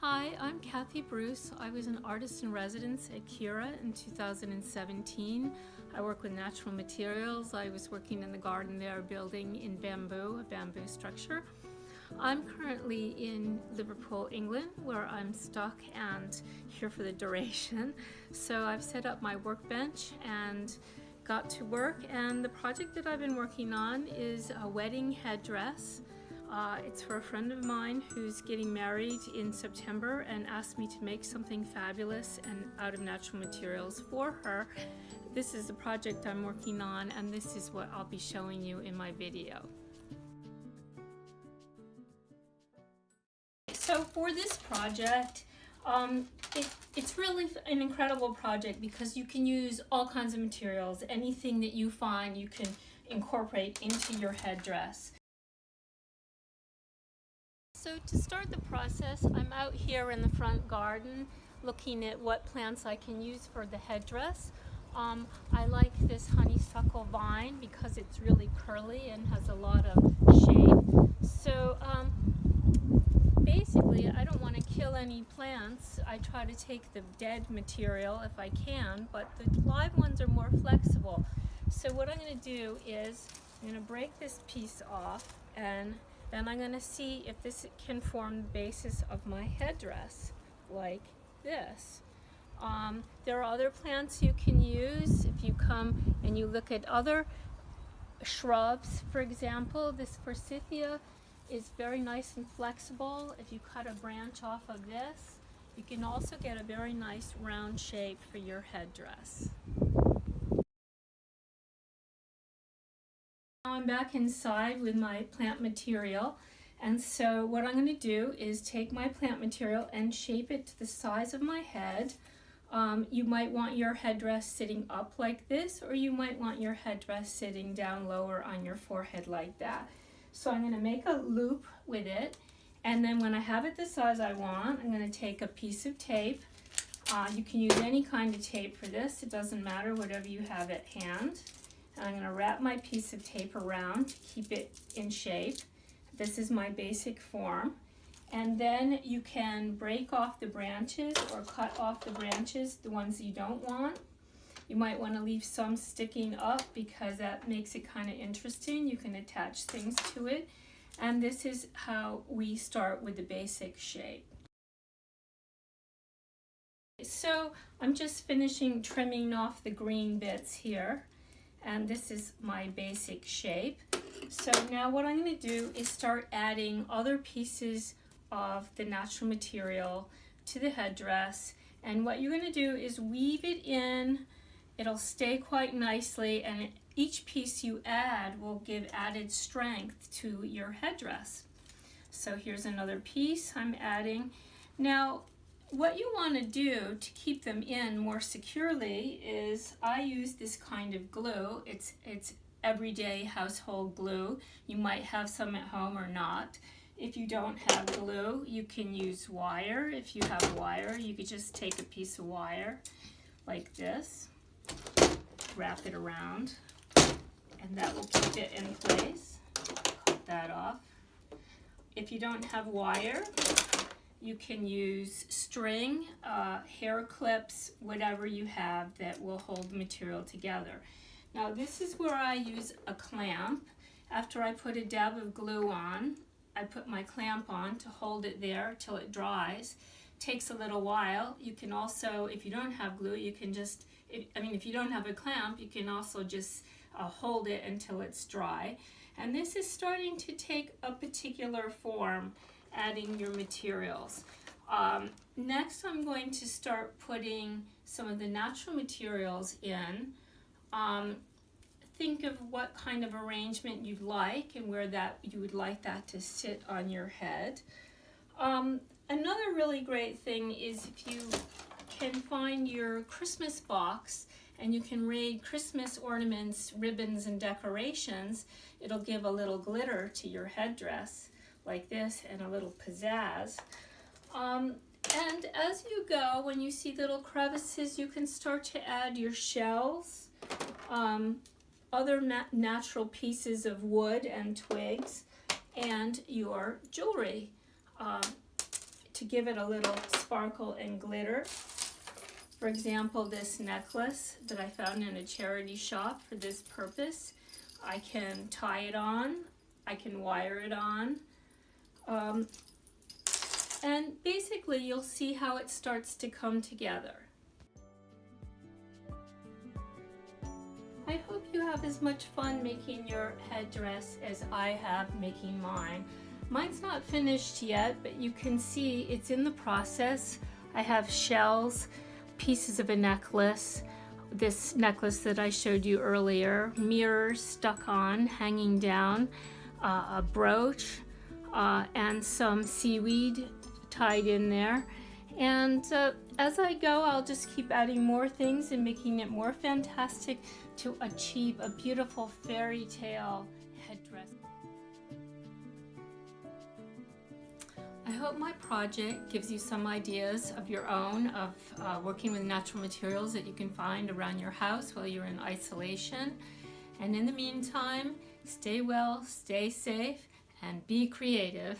Hi, I'm Kathy Bruce. I was an artist in residence at Kira in 2017. I work with natural materials. I was working in the garden there building in bamboo, a bamboo structure. I'm currently in Liverpool, England, where I'm stuck and here for the duration. So I've set up my workbench and got to work, and the project that I've been working on is a wedding headdress. It's for a friend of mine who's getting married in September and asked me to make something fabulous and out of natural materials for her. This is the project I'm working on, and this is what I'll be showing you in my video. So for this project, it's really an incredible project because you can use all kinds of materials. Anything that you find you can incorporate into your headdress. So to start the process, I'm out here in the front garden looking at what plants I can use for the headdress. I like this honeysuckle vine because it's really curly and has a lot of shape. So basically, I don't want to kill any plants. I try to take the dead material if I can, but the live ones are more flexible. So what I'm going to do is I'm going to break this piece off, and then I'm going to see if this can form the basis of my headdress, like this. There are other plants you can use. If you come and you look at other shrubs, for example, this forsythia is very nice and flexible. If you cut a branch off of this, you can also get a very nice round shape for your headdress. Now I'm back inside with my plant material, and so what I'm going to do is take my plant material and shape it to the size of my head. You might want your headdress sitting up like this, or you might want your headdress sitting down lower on your forehead like that. So I'm going to make a loop with it, and then when I have it the size I want, I'm going to take a piece of tape. You can use any kind of tape for this. It doesn't matter, whatever you have at hand. And I'm going to wrap my piece of tape around to keep it in shape. This is my basic form. And then you can break off the branches or cut off the branches, the ones you don't want. You might want to leave some sticking up because that makes it kind of interesting. You can attach things to it. And this is how we start with the basic shape. So I'm just finishing trimming off the green bits here. And this is my basic shape. So now what I'm going to do is start adding other pieces of the natural material to the headdress. And what you're going to do is weave it in. It'll stay quite nicely, and each piece you add will give added strength to your headdress. So here's another piece I'm adding. Now, what you want to do to keep them in more securely is I use this kind of glue. It's everyday household glue. You might have some at home or not. If you don't have glue, you can use wire. If you have wire, you could just take a piece of wire like this, wrap it around, and that will keep it in place. Cut that off. If you don't have wire, you can use string, hair clips, whatever you have that will hold the material together. Now this is where I use a clamp. After I put a dab of glue on, I put my clamp on to hold it there till it dries. It takes a little while. You can also, if you don't have glue, you can just, if you don't have a clamp, you can also just hold it until it's dry. And this is starting to take a particular form, adding your materials. Next I'm going to start putting some of the natural materials in. Think of what kind of arrangement you'd like and where that you would like that to sit on your head. Another really great thing is if you can find your Christmas box and you can raid Christmas ornaments, ribbons, and decorations, it'll give a little glitter to your headdress like this and a little pizzazz. And as you go, when you see little crevices, you can start to add your shells, other natural pieces of wood and twigs, and your jewelry. to give it a little sparkle and glitter. For example, this necklace that I found in a charity shop for this purpose, I can tie it on, I can wire it on, and basically you'll see how it starts to come together. I hope you have as much fun making your headdress as I have making mine. Mine's not finished yet, but you can see it's in the process. I have shells, pieces of a necklace, this necklace that I showed you earlier, mirrors stuck on, hanging down, a brooch, and some seaweed tied in there. And as I go, I'll just keep adding more things and making it more fantastic to achieve a beautiful fairy tale headdress. I hope my project gives you some ideas of your own of working with natural materials that you can find around your house while you're in isolation. And in the meantime, stay well, stay safe, and be creative.